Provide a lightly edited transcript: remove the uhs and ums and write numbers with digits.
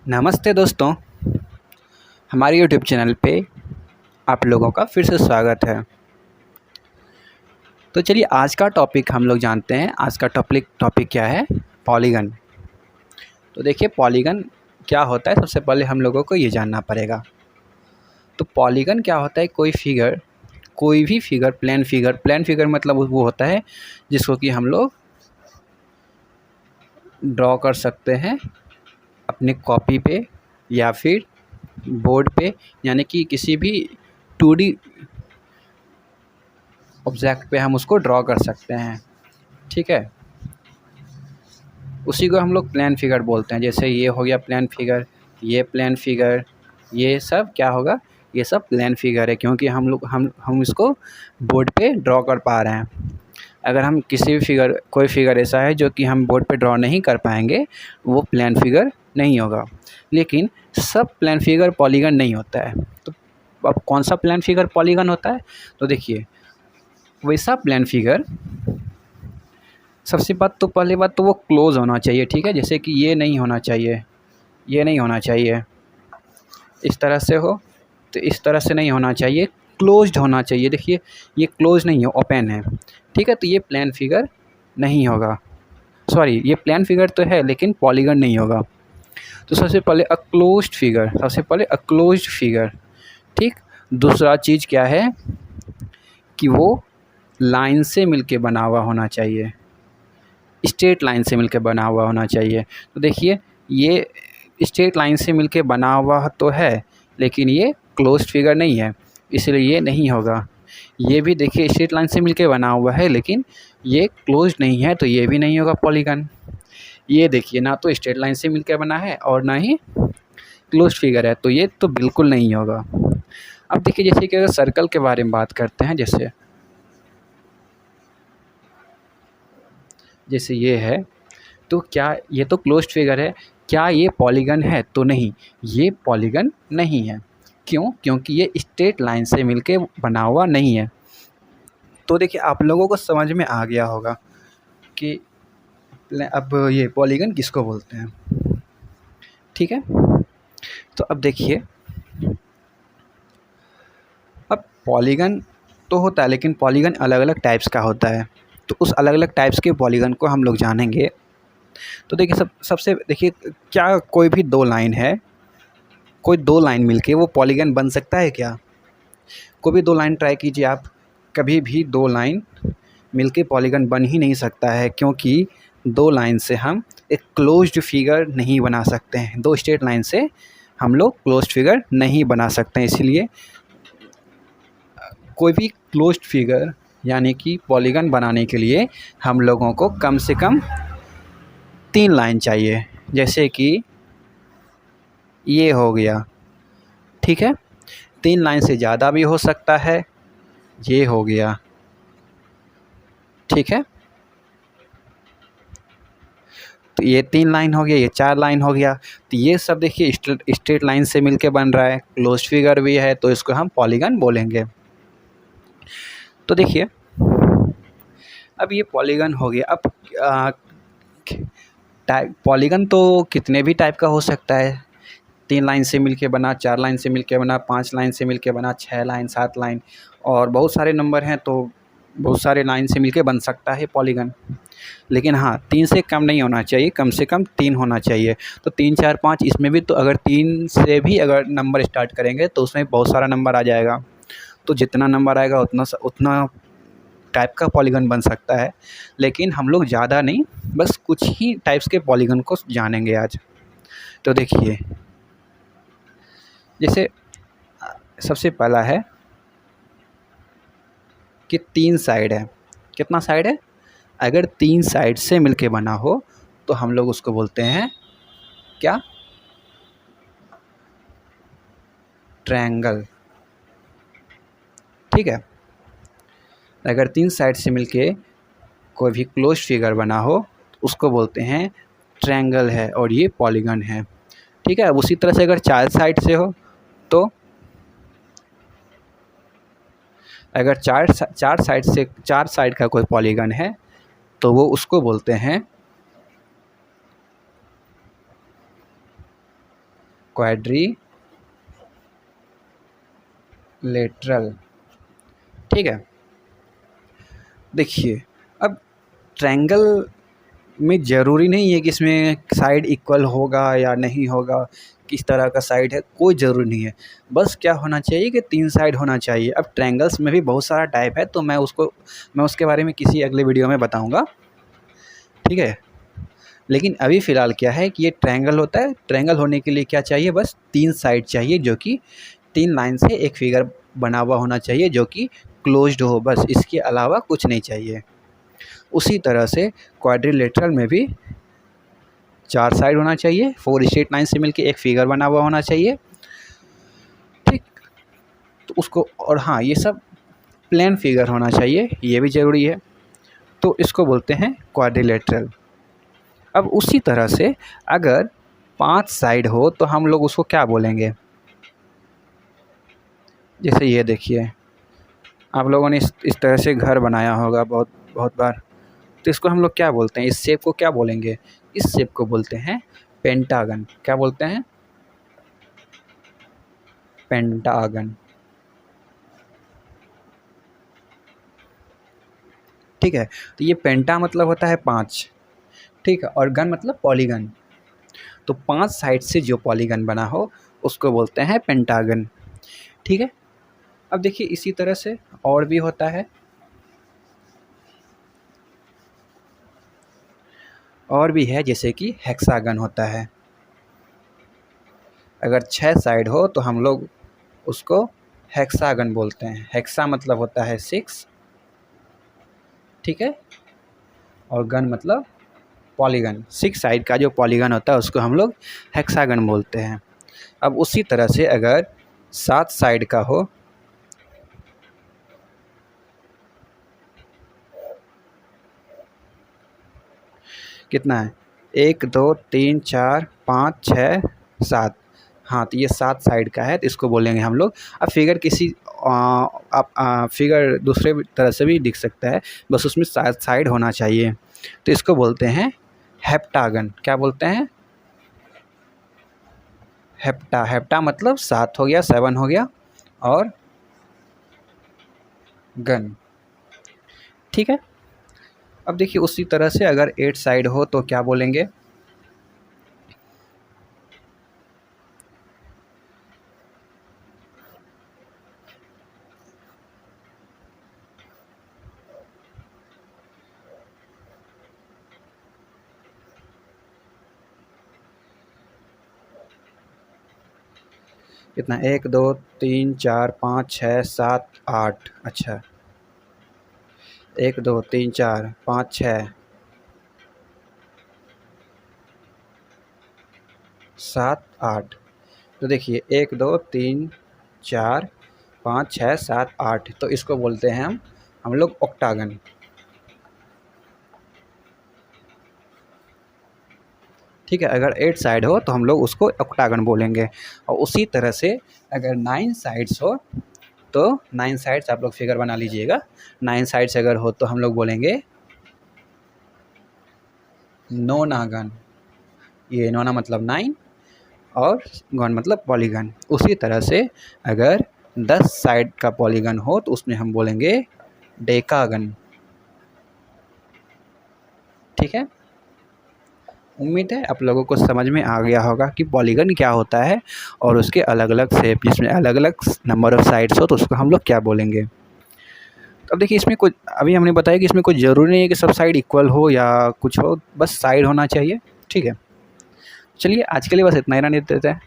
नमस्ते दोस्तों, हमारे यूट्यूब चैनल पे आप लोगों का फिर से स्वागत है। तो चलिए आज का टॉपिक हम लोग जानते हैं। आज का टॉपिक क्या है? पॉलीगन। तो देखिए पॉलीगन क्या होता है, सबसे पहले हम लोगों को ये जानना पड़ेगा। तो पॉलीगन क्या होता है? कोई भी फिगर, प्लेन फिगर मतलब वो होता है जिसको कि हम लोग ड्रॉ कर सकते हैं अपने कॉपी पे या फिर बोर्ड पे, यानी कि किसी भी 2D ऑब्जेक्ट पे हम उसको ड्रॉ कर सकते हैं। ठीक है, उसी को हम लोग प्लेन फिगर बोलते हैं। जैसे ये हो गया प्लेन फिगर, ये प्लेन फिगर, ये सब क्या होगा? ये सब प्लेन फिगर है, क्योंकि हम इसको बोर्ड पे ड्रॉ कर पा रहे हैं। अगर हम कोई फिगर ऐसा है जो कि हम बोर्ड पे ड्रॉ नहीं कर पाएंगे, वो प्लेन फिगर नहीं होगा। लेकिन सब प्लेन फिगर पॉलीगन नहीं होता है। तो अब कौन सा प्लेन फिगर पॉलीगन होता है? तो देखिए, वैसा प्लेन फिगर, पहली बात तो वो क्लोज़ होना चाहिए। ठीक है, जैसे कि ये नहीं होना चाहिए, ये नहीं होना चाहिए, इस तरह से हो तो इस तरह से नहीं होना चाहिए, क्लोज्ड होना चाहिए। देखिए ये क्लोज नहीं है, ओपन है। ठीक है, तो ये प्लेन फिगर नहीं होगा। सॉरी, ये प्लेन फिगर तो है लेकिन पॉलीगन नहीं होगा। तो सबसे पहले अ क्लोज्ड फिगर। ठीक, दूसरा चीज़ क्या है कि वो लाइन से मिलके बना हुआ होना चाहिए, स्ट्रेट लाइन से मिलके बना हुआ होना चाहिए। तो देखिए ये स्ट्रेट लाइन से मिलके बना हुआ तो है, लेकिन ये क्लोज्ड फिगर नहीं है, इसलिए ये नहीं होगा। ये भी देखिए स्ट्रेट लाइन से मिलके बना हुआ है, लेकिन ये क्लोज्ड नहीं है, तो ये भी नहीं होगा पॉलीगन। ये देखिए ना तो स्ट्रेट लाइन से मिलके बना है और ना ही क्लोज्ड फिगर है, तो ये तो बिल्कुल नहीं होगा। अब देखिए जैसे कि अगर सर्कल के बारे में बात करते हैं, जैसे ये है, तो क्या ये तो क्लोज्ड फिगर है, क्या ये पॉलीगन है? तो नहीं, ये पॉलीगन नहीं है। क्यों? क्योंकि ये स्ट्रेट लाइन से मिलके बना हुआ नहीं है। तो देखिए आप लोगों को समझ में आ गया होगा कि अब ये पॉलीगन किसको बोलते हैं। ठीक है, तो अब देखिए, अब पॉलीगन तो होता है, लेकिन पॉलीगन अलग अलग टाइप्स का होता है। तो उस अलग अलग टाइप्स के पॉलीगन को हम लोग जानेंगे। तो देखिए सबसे देखिए, क्या कोई दो लाइन मिलके वो पॉलीगन बन सकता है क्या? कोई भी दो लाइन ट्राई कीजिए आप, कभी भी दो लाइन मिलके पॉलीगन बन ही नहीं सकता है, क्योंकि दो लाइन से हम एक क्लोज्ड फिगर नहीं बना सकते हैं। दो स्ट्रेट लाइन से हम लोग क्लोज्ड फिगर नहीं बना सकते हैं। इसीलिए कोई भी क्लोज्ड फिगर यानी कि पॉलीगन बनाने के लिए हम लोगों को कम से कम 3 लाइन चाहिए। जैसे कि ये हो गया, ठीक है, 3 लाइन से ज़्यादा भी हो सकता है, ये हो गया, ठीक है। तो ये 3 लाइन हो गया, ये 4 लाइन हो गया। तो ये सब देखिए स्ट्रेट लाइन से मिलके बन रहा है, क्लोज्ड फिगर भी है, तो इसको हम पॉलीगन बोलेंगे। तो देखिए अब ये पॉलीगन हो गया। अब पॉलीगन तो कितने भी टाइप का हो सकता है। 3 लाइन से मिलके बना, 4 लाइन से मिलके बना, 5 लाइन से मिलके बना, 6 लाइन, 7 लाइन, और बहुत सारे नंबर हैं, तो बहुत सारे लाइन से मिलके बन सकता है पॉलीगन। लेकिन हाँ, 3 से कम नहीं होना चाहिए, कम से कम 3 होना चाहिए। तो 3, 4, 5, इसमें भी तो अगर 3 से भी अगर नंबर स्टार्ट करेंगे तो उसमें बहुत सारा नंबर आ जाएगा। तो जितना नंबर आएगा उतना टाइप का पॉलीगन बन सकता है। लेकिन हम लोग ज़्यादा नहीं, बस कुछ ही टाइप्स के पॉलीगन को जानेंगे आज। तो देखिए जैसे सबसे पहला है कि 3 साइड है। कितना साइड है? अगर 3 साइड से मिलके बना हो तो हम लोग उसको बोलते हैं क्या? ट्रायंगल। ठीक है, अगर 3 साइड से मिलके कोई भी क्लोज फिगर बना हो तो उसको बोलते हैं ट्रायंगल है, और ये पॉलीगन है। ठीक है, उसी तरह से अगर 4 साइड से हो तो, अगर चार साइड का कोई पॉलीगन है तो वो उसको बोलते हैं क्वाड्रिलेटरल, ठीक है। देखिए अब ट्रायंगल में ज़रूरी नहीं है कि इसमें साइड इक्वल होगा या नहीं होगा, किस तरह का साइड है, कोई ज़रूरी नहीं है। बस क्या होना चाहिए कि 3 साइड होना चाहिए। अब ट्रायंगल्स में भी बहुत सारा टाइप है, तो मैं उसके बारे में किसी अगले वीडियो में बताऊंगा, ठीक है। लेकिन अभी फ़िलहाल क्या है कि ये ट्रायंगल होता है। ट्रायंगल होने के लिए क्या चाहिए, बस 3 साइड चाहिए, जो कि 3 लाइन से एक फिगर बना हुआ होना चाहिए जो कि क्लोज्ड हो, बस इसके अलावा कुछ नहीं चाहिए। उसी तरह से क्वाड्रिलेटरल में भी 4 साइड होना चाहिए, 4 स्ट्रेट लाइन से मिलके एक फिगर बना हुआ होना चाहिए, ठीक। तो उसको, और हाँ, ये सब प्लेन फिगर होना चाहिए, ये भी ज़रूरी है। तो इसको बोलते हैं क्वाड्रिलेटरल। अब उसी तरह से अगर 5 साइड हो तो हम लोग उसको क्या बोलेंगे। जैसे ये देखिए, आप लोगों ने इस तरह से घर बनाया होगा बहुत बहुत बार, तो इसको हम लोग क्या बोलते हैं, इस शेप को क्या बोलेंगे, इस शेप को बोलते हैं पेंटागन। क्या बोलते हैं, पेंटागन, ठीक है। तो ये पेंटा मतलब होता है 5, ठीक है, और गन मतलब पॉलीगन। तो 5 साइड से जो पॉलीगन बना हो उसको बोलते हैं पेंटागन, ठीक है। अब देखिए इसी तरह से और भी होता है, और भी है, जैसे कि हेक्सागन होता है। अगर 6 साइड हो तो हम लोग उसको हेक्सागन बोलते हैं। हेक्सा मतलब होता है 6, ठीक है, और गन मतलब पॉलीगन। 6 साइड का जो पॉलीगन होता है उसको हम लोग हेक्सागन बोलते हैं। अब उसी तरह से अगर 7 साइड का हो, कितना है, 1 2 3 4 5 6 7, हाँ, तो ये 7 साइड का है, तो इसको बोलेंगे हम लोग। अब फिगर आप फिगर दूसरे तरह से भी दिख सकता है, बस उसमें 7 साइड होना चाहिए, तो इसको बोलते हैं हेप्टागन। क्या बोलते हैं, हेप्टा मतलब 7 हो गया, 7 हो गया, और गन, ठीक है। अब देखिए उसी तरह से अगर 8 साइड हो तो क्या बोलेंगे, कितना, 1 2 3 4 5 6 7 8, अच्छा, 1 2 3 4 5 6 7 8। तो देखिए 1 2 3 4 5 6 7 8, तो इसको बोलते हैं हम लोग ऑक्टागन, ठीक है। अगर 8 साइड हो तो हम लोग उसको ऑक्टागन बोलेंगे। और उसी तरह से अगर 9 साइड्स हो तो 9 साइड्स आप लोग फिगर बना लीजिएगा। 9 साइड्स अगर हो तो हम लोग बोलेंगे नोनागन। ये नोना मतलब 9 और गन मतलब पॉलीगन। उसी तरह से अगर 10 साइड का पॉलीगन हो तो उसमें हम बोलेंगे डेकागन, ठीक है। उम्मीद है आप लोगों को समझ में आ गया होगा कि पॉलीगन क्या होता है और उसके अलग अलग शेप, जिसमें अलग अलग नंबर ऑफ़ साइड्स हो तो उसको हम लोग क्या बोलेंगे। अब देखिए इसमें कुछ, अभी हमने बताया कि इसमें कुछ ज़रूरी नहीं है कि सब साइड इक्वल हो या कुछ हो, बस साइड होना चाहिए, ठीक है। चलिए आज के लिए बस इतना ही रहने देते हैं।